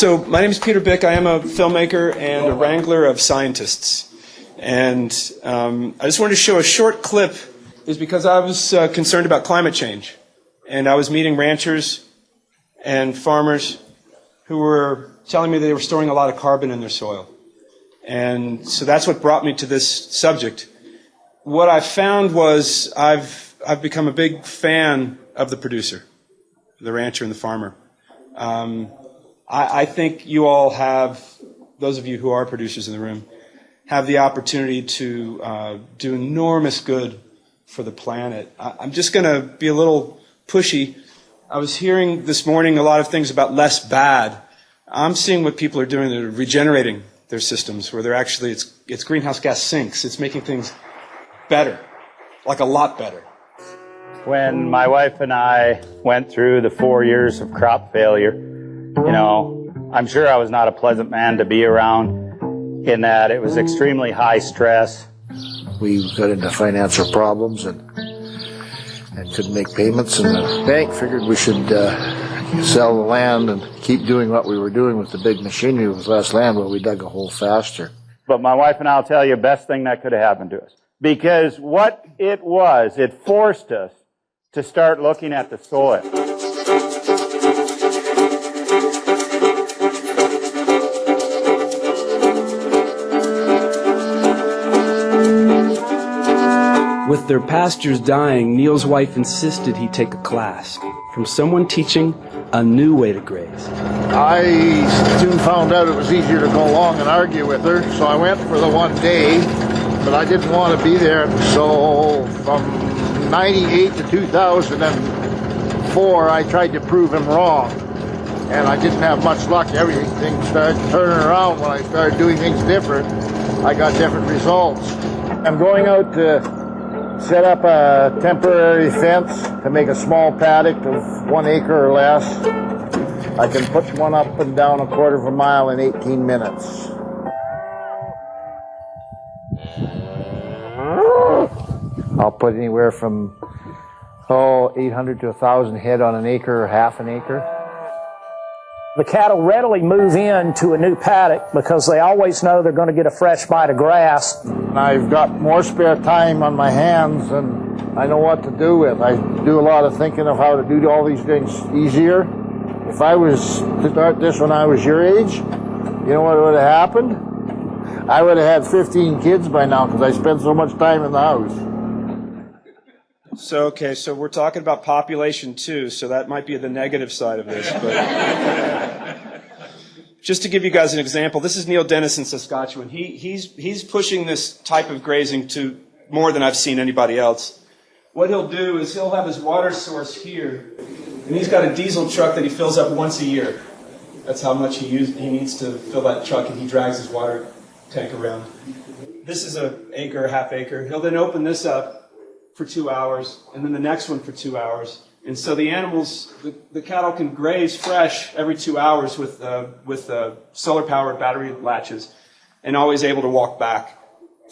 So my name is Peter Byck. I am a filmmaker and a wrangler of scientists. And I just wanted to show a short clip is because I was concerned about climate change. And I was meeting ranchers and farmers who were telling me they were storing a lot of carbon in their soil. And so that's what brought me to this subject. What I found was I've become a big fan of the producer, the rancher and the farmer. I think you all have, those of you who are producers in the room, have the opportunity to do enormous good for the planet. I'm just going to be a little pushy. I was hearing this morning a lot of things about less bad. I'm seeing what people are doing. They're regenerating their systems, where they're actually, it's greenhouse gas sinks. It's making things better, like a lot better. When my wife and I went through the 4 years of crop failure, you know, I'm sure I was not a pleasant man to be around, in that it was extremely high stress. We got into financial problems and couldn't make payments, and the bank figured we should sell the land and keep doing what we were doing with the big machinery with less land, but we dug a hole faster. But my wife and I will tell you, best thing that could have happened to us. Because what it was, it forced us to start looking at the soil. With their pastures dying, Neil's wife insisted he take a class from someone teaching a new way to graze. I soon found out it was easier to go along and argue with her, so I went for the 1 day, but I didn't want to be there. So from 98 to 2004, I tried to prove him wrong, and I didn't have much luck. Everything started turning around when I started doing things different. I got different results. I'm going out to set up a temporary fence to make a small paddock of 1 acre or less. I can put one up and down a quarter of a mile in 18 minutes. I'll put anywhere from 800 to 1,000 head on an acre or half an acre. The cattle readily move into a new paddock because they always know they're going to get a fresh bite of grass. I've got more spare time on my hands and I know what to do with. I do a lot of thinking of how to do all these things easier. If I was to start this when I was your age, you know what would have happened? I would have had 15 kids by now because I spent so much time in the house. So we're talking about population too, so that might be the negative side of this. But just to give you guys an example, this is Neil Dennis in Saskatchewan. He's pushing this type of grazing to more than I've seen anybody else. What he'll do is he'll have his water source here, and he's got a diesel truck that he fills up once a year. That's how much he needs to fill that truck, and he drags his water tank around. This is an acre, half acre. He'll then open this up for 2 hours, and then the next one for 2 hours. And so the animals, the cattle can graze fresh every 2 hours with solar-powered battery latches, and always able to walk back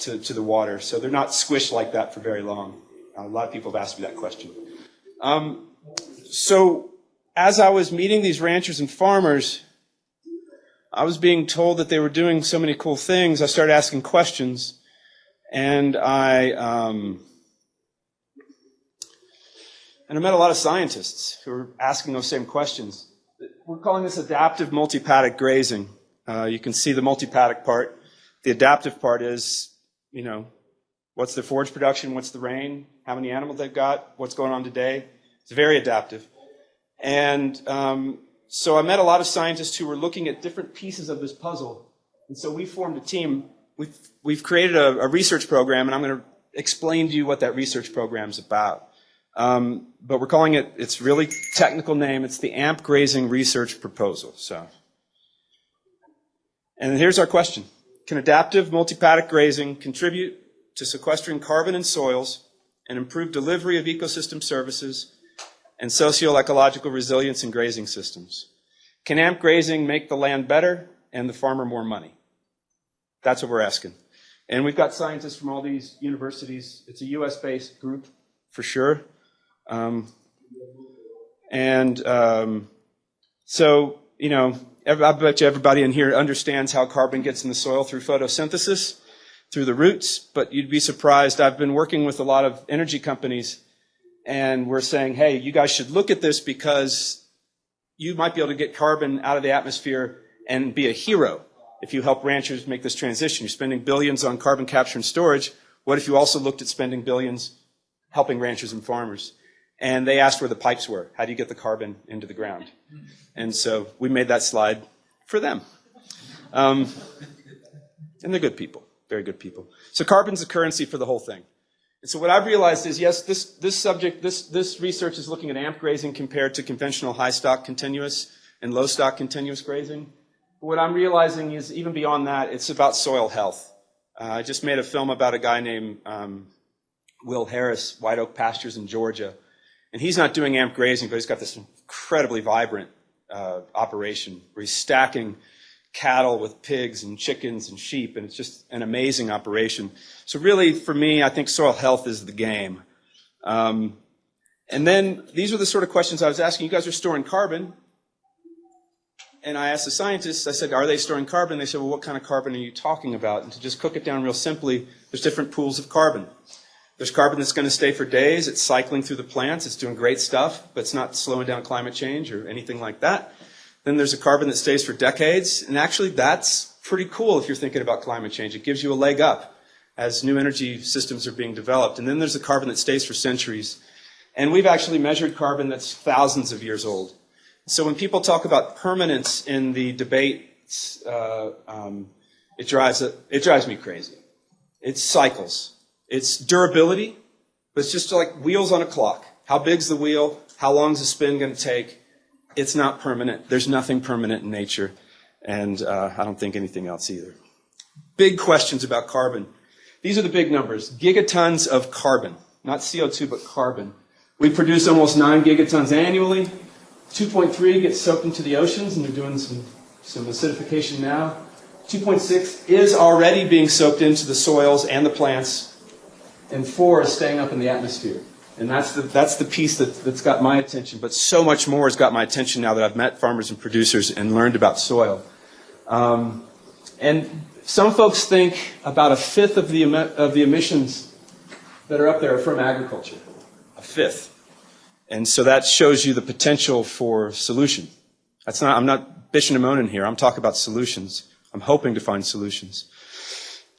to the water. So they're not squished like that for very long. A lot of people have asked me that question. So as I was meeting these ranchers and farmers, I was being told that they were doing so many cool things. I started asking questions, and I met a lot of scientists who were asking those same questions. We're calling this adaptive multi-paddock grazing. You can see the multi-paddock part. The adaptive part is, you know, what's their forage production, what's the rain, how many animals they've got, what's going on today. It's very adaptive. And so I met a lot of scientists who were looking at different pieces of this puzzle. And so we formed a team. We've created a research program, and I'm going to explain to you what that research program is about. But we're calling it, its really technical name, it's the AMP Grazing Research Proposal. And here's our question. Can adaptive multi-paddock grazing contribute to sequestering carbon in soils and improve delivery of ecosystem services and socio-ecological resilience in grazing systems? Can AMP grazing make the land better and the farmer more money? That's what we're asking. And we've got scientists from all these universities. It's a US-based group, for sure. So you know, I bet you everybody in here understands how carbon gets in the soil through photosynthesis, through the roots, but you'd be surprised. I've been working with a lot of energy companies, and we're saying, hey, you guys should look at this because you might be able to get carbon out of the atmosphere and be a hero if you help ranchers make this transition. You're spending billions on carbon capture and storage. What if you also looked at spending billions helping ranchers and farmers? And they asked where the pipes were. How do you get the carbon into the ground? And so we made that slide for them. And they're good people, very good people. So carbon's a currency for the whole thing. And so what I've realized is, yes, this research is looking at AMP grazing compared to conventional high stock continuous and low stock continuous grazing. But what I'm realizing is, even beyond that, it's about soil health. I just made a film about a guy named Will Harris, White Oak Pastures in Georgia. And he's not doing AMP grazing, but he's got this incredibly vibrant operation where he's stacking cattle with pigs and chickens and sheep, and it's just an amazing operation. So really, for me, I think soil health is the game. And then these are the sort of questions I was asking. You guys are storing carbon. And I asked the scientists, I said, are they storing carbon? They said, well, what kind of carbon are you talking about? And to just cook it down real simply, there's different pools of carbon. There's carbon that's going to stay for days. It's cycling through the plants. It's doing great stuff, but it's not slowing down climate change or anything like that. Then there's a carbon that stays for decades. And actually, that's pretty cool if you're thinking about climate change. It gives you a leg up as new energy systems are being developed. And then there's a carbon that stays for centuries. And we've actually measured carbon that's thousands of years old. So when people talk about permanence in the debate, it drives me crazy. It's cycles. It's durability, but it's just like wheels on a clock. How big's the wheel? How long's the spin going to take? It's not permanent. There's nothing permanent in nature, and I don't think anything else either. Big questions about carbon. These are the big numbers. Gigatons of carbon, not CO2, but carbon. We produce almost 9 gigatons annually. 2.3 gets soaked into the oceans, and they're doing some acidification now. 2.6 is already being soaked into the soils and the plants, and 4 is staying up in the atmosphere. And that's the piece that's got my attention. But so much more has got my attention now that I've met farmers and producers and learned about soil. And some folks think about a fifth of the emissions that are up there are from agriculture. A fifth. And so that shows you the potential for solution. I'm not bitching and moaning here. I'm talking about solutions. I'm hoping to find solutions.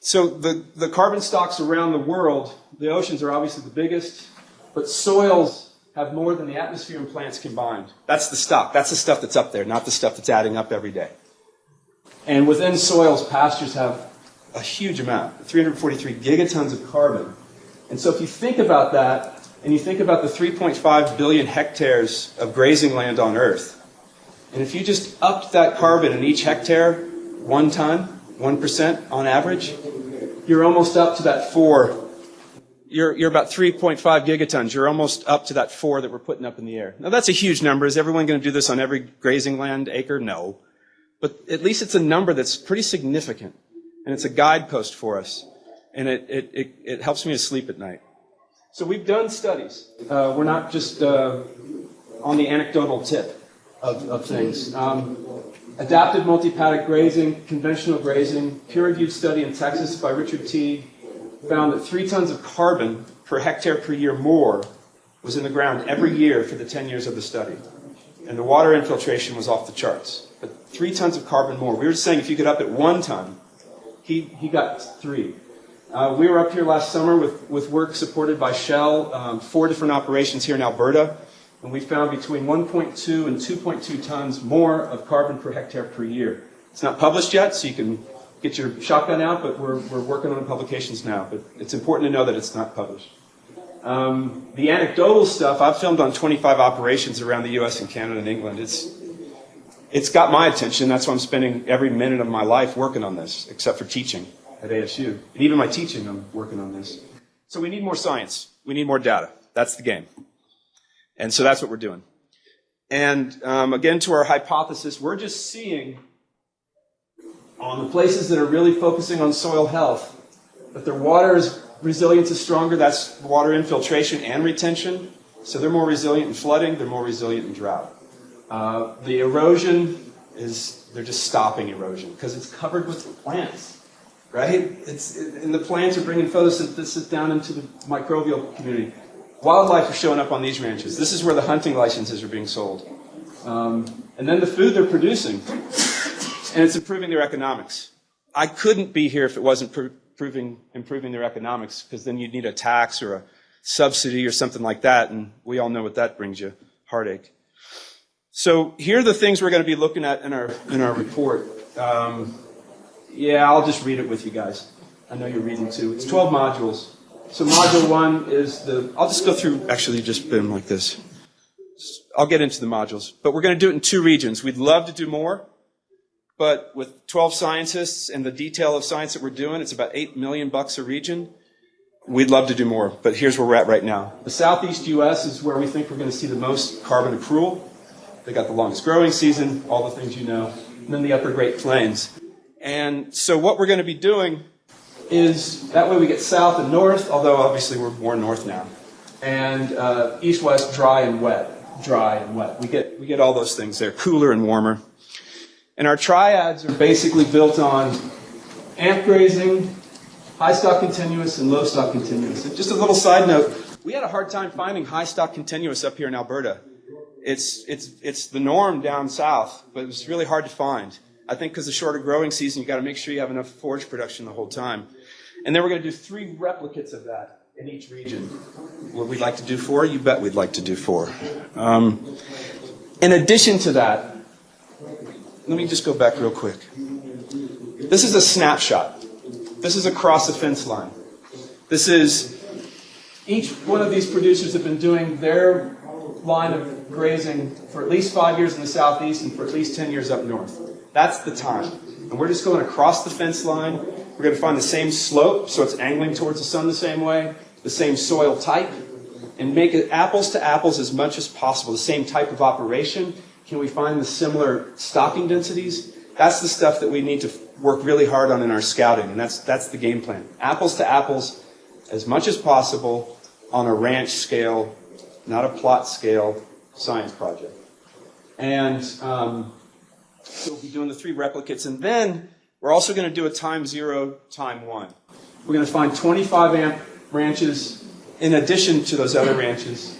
So the carbon stocks around the world, the oceans are obviously the biggest, but soils have more than the atmosphere and plants combined. That's the stock. That's the stuff that's up there, not the stuff that's adding up every day. And within soils, pastures have a huge amount, 343 gigatons of carbon. And so if you think about that, and you think about the 3.5 billion hectares of grazing land on Earth, and if you just upped that carbon in each hectare 1 ton, 1% on average, you're almost up to that 4. You're about 3.5 gigatons. You're almost up to that 4 that we're putting up in the air. Now, that's a huge number. Is everyone going to do this on every grazing land acre? No. But at least it's a number that's pretty significant, and it's a guidepost for us, and it helps me to sleep at night. So we've done studies. We're not just on the anecdotal tip of things. Adaptive multi-paddock grazing, conventional grazing, peer-reviewed study in Texas by Richard T. found that 3 tons of carbon per hectare per year more was in the ground every year for the 10 years of the study. And the water infiltration was off the charts. But 3 tons of carbon more. We were saying if you get up at 1 ton, he got 3. We were up here last summer with work supported by Shell, 4 different operations here in Alberta, and we found between 1.2 and 2.2 tons more of carbon per hectare per year. It's not published yet, so you can get your shotgun out, but we're working on publications now. But it's important to know that it's not published. The anecdotal stuff, I've filmed on 25 operations around the U.S. and Canada and England. It's got my attention. That's why I'm spending every minute of my life working on this, except for teaching at ASU. And even my teaching, I'm working on this. So we need more science. We need more data. That's the game. And so that's what we're doing. And again, to our hypothesis, we're just seeing on the places that are really focusing on soil health that their water resilience is stronger. That's water infiltration and retention. So they're more resilient in flooding. They're more resilient in drought. The erosion is they're just stopping erosion because it's covered with plants, right? And the plants are bringing photosynthesis down into the microbial community. Wildlife are showing up on these ranches. This is where the hunting licenses are being sold. And then the food they're producing, and it's improving their economics. I couldn't be here if it wasn't improving their economics, because then you'd need a tax or a subsidy or something like that, and we all know what that brings you, heartache. So here are the things we're going to be looking at in our report. Yeah, I'll just read it with you guys. I know you're reading too. It's 12 modules. So module 1 is I'll just go through, actually just been like this. I'll get into the modules, but we're going to do it in 2 regions. We'd love to do more, but with 12 scientists and the detail of science that we're doing, it's about $8 million a region. We'd love to do more, but here's where we're at right now. The southeast U.S. is where we think we're going to see the most carbon accrual. They got the longest growing season, all the things you know, and then the upper Great Plains. And so what we're going to be doing is, that way we get south and north, although obviously we're more north now, and east-west, dry and wet. We get all those things there, cooler and warmer. And our triads are basically built on amp grazing, high stock continuous, and low stock continuous. And just a little side note, we had a hard time finding high stock continuous up here in Alberta. It's the norm down south, but it was really hard to find. I think because the shorter growing season, you've got to make sure you have enough forage production the whole time. And then we're going to do 3 replicates of that in each region. Would we like to do 4? You bet we'd like to do 4. In addition to that, let me just go back real quick. This is a snapshot. This is across the fence line. This is, each one of these producers have been doing their line of grazing for at least 5 years in the southeast and for at least 10 years up north. That's the time. And we're just going across the fence line. We're going to find the same slope, so it's angling towards the sun the same way, the same soil type, and make it apples to apples as much as possible, the same type of operation. Can we find the similar stocking densities? That's the stuff that we need to work really hard on in our scouting, and that's the game plan. Apples to apples as much as possible on a ranch scale, not a plot scale science project. And so we'll be doing the 3 replicates, and then we're also going to do a time 0, time 1. We're going to find 25 amp ranches in addition to those other ranches,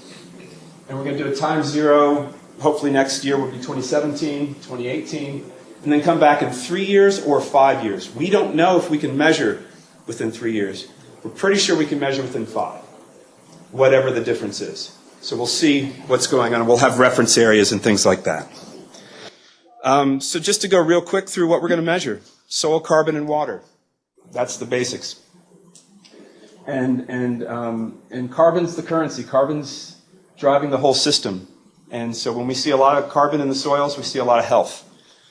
and we're going to do a time 0, hopefully next year will be 2017, 2018, and then come back in 3 years or 5 years. We don't know if we can measure within 3 years. We're pretty sure we can measure within 5, whatever the difference is. So we'll see what's going on. We'll have reference areas and things like that. So just to go real quick through what we're going to measure. Soil, carbon, and water. That's the basics. And carbon's the currency. Carbon's driving the whole system. And so when we see a lot of carbon in the soils, we see a lot of health.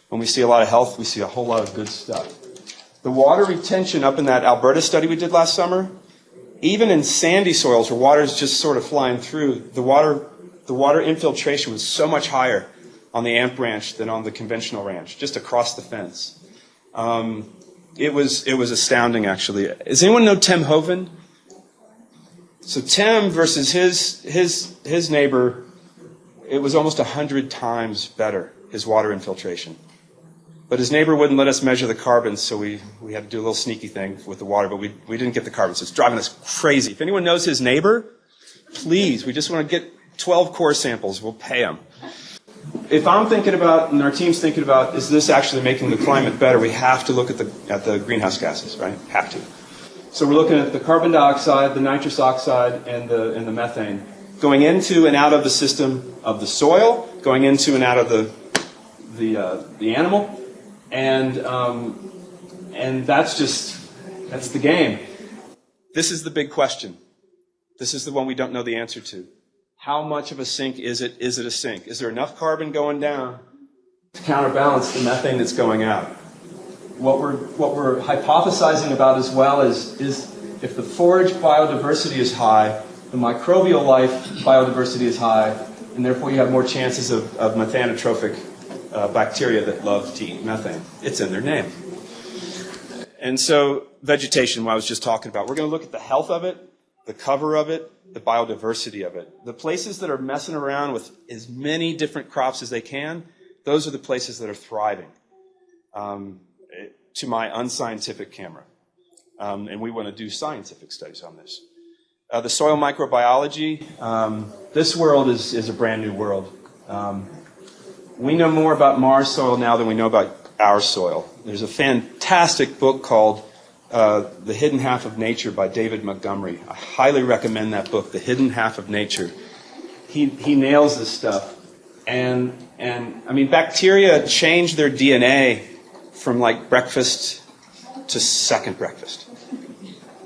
When we see a lot of health, we see a whole lot of good stuff. The water retention up in that Alberta study we did last summer, even in sandy soils where water is just sort of flying through, the water infiltration was so much higher on the AMP ranch than on the conventional ranch, just across the fence. It was astounding, actually. Does anyone know Tim Hoven? So Tim versus his neighbor, it was almost 100 times better, his water infiltration. But his neighbor wouldn't let us measure the carbon, so we had to do a little sneaky thing with the water, but we didn't get the carbon, so it's driving us crazy. If anyone knows his neighbor, please, we just want to get 12 core samples. We'll pay them. If I'm thinking about, and our team's thinking about, is this actually making the climate better, we have to look at the greenhouse gases, right? Have to. So we're looking at the carbon dioxide, the nitrous oxide, and the methane going into and out of the system of the soil, going into and out of the animal, and that's the game. This is the big question. This is the one we don't know the answer to. How much of a sink is it? Is it a sink? Is there enough carbon going down to counterbalance the methane that's going out? What we're hypothesizing about as well is if the forage biodiversity is high, the microbial life biodiversity is high, and therefore you have more chances of methanotrophic bacteria that love to eat methane. It's in their name. And so vegetation, what I was just talking about, we're going to look at the health of it, the cover of it, the biodiversity of it. The places that are messing around with as many different crops as they can, those are the places that are thriving, to my unscientific camera. And we want to do scientific studies on this. The soil microbiology, this world is a brand new world. We know more about Mars soil now than we know about our soil. There's a fantastic book called The Hidden Half of Nature by David Montgomery. I highly recommend that book, The Hidden Half of Nature. He nails this stuff. And I mean, bacteria change their DNA from like breakfast to second breakfast.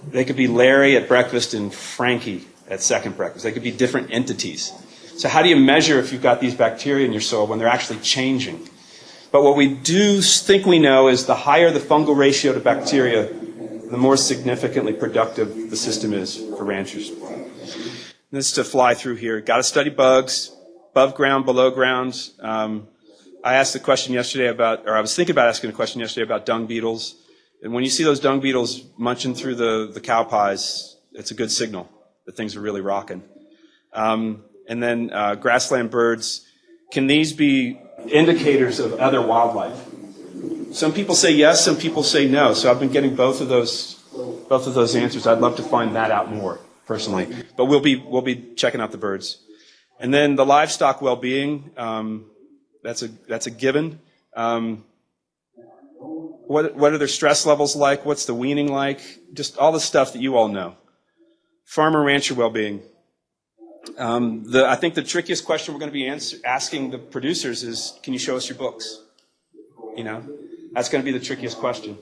They could be Larry at breakfast and Frankie at second breakfast. They could be different entities. So how do you measure if you've got these bacteria in your soil when they're actually changing? But what we do think we know is the higher the fungal ratio to bacteria, the more significantly productive the system is for ranchers. This is to fly through here. Got to study bugs, above ground, below ground. I asked a question yesterday about, or I was thinking about asking a question yesterday about dung beetles. And when you see those dung beetles munching through the cow pies, it's a good signal that things are really rocking. And then grassland birds. Can these be indicators of other wildlife? Some people say yes, some people say no. So I've been getting both of those answers. I'd love to find that out more personally. But we'll be checking out the birds. And then the livestock well-being. That's a given. What are their stress levels like? What's the weaning like? Just all the stuff that you all know. Farmer-rancher well-being. I think the trickiest question we're going to be asking the producers is, can you show us your books? You know, that's going to be the trickiest question.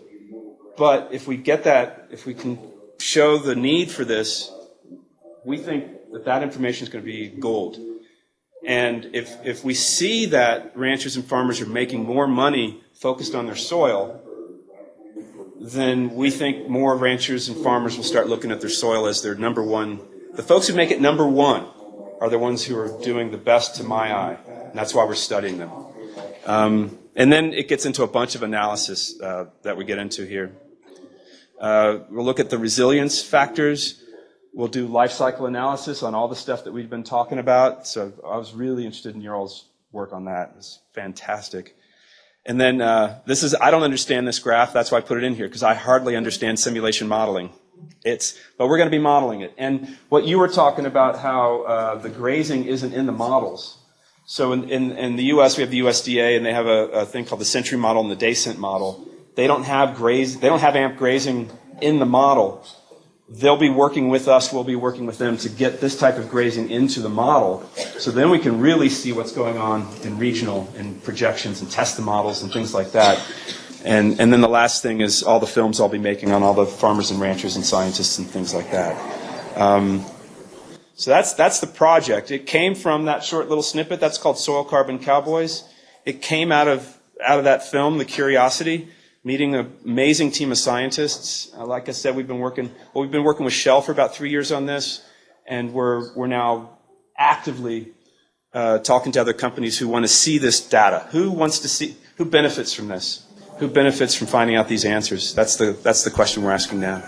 But if we get that, if we can show the need for this, we think that information is going to be gold. And if we see that ranchers and farmers are making more money focused on their soil, then we think more ranchers and farmers will start looking at their soil as their number one. The folks who make it number one are the ones who are doing the best to my eye, and that's why we're studying them. And then it gets into a bunch of analysis that we get into here. We'll look at the resilience factors. We'll do life cycle analysis on all the stuff that we've been talking about. So I was really interested in your all's work on that. It's fantastic. And then I don't understand this graph. That's why I put it in here, because I hardly understand simulation modeling. But we're going to be modeling it. And what you were talking about, how the grazing isn't in the models. So in the U.S., we have the USDA, and they have a thing called the century model and the day-cent model. They don't have AMP grazing in the model. They'll be working with us, we'll be working with them to get this type of grazing into the model, so then we can really see what's going on in regional and projections and test the models and things like that. And then the last thing is all the films I'll be making on all the farmers and ranchers and scientists and things like that. So that's the project. It came from that short little snippet that's called Soil Carbon Cowboys. It came out of that film, The Curiosity. Meeting an amazing team of scientists. Like I said, we've been working with Shell for about 3 years on this, and we're now actively talking to other companies who want to see this data. Who benefits from this? Who benefits from finding out these answers? That's the question we're asking now.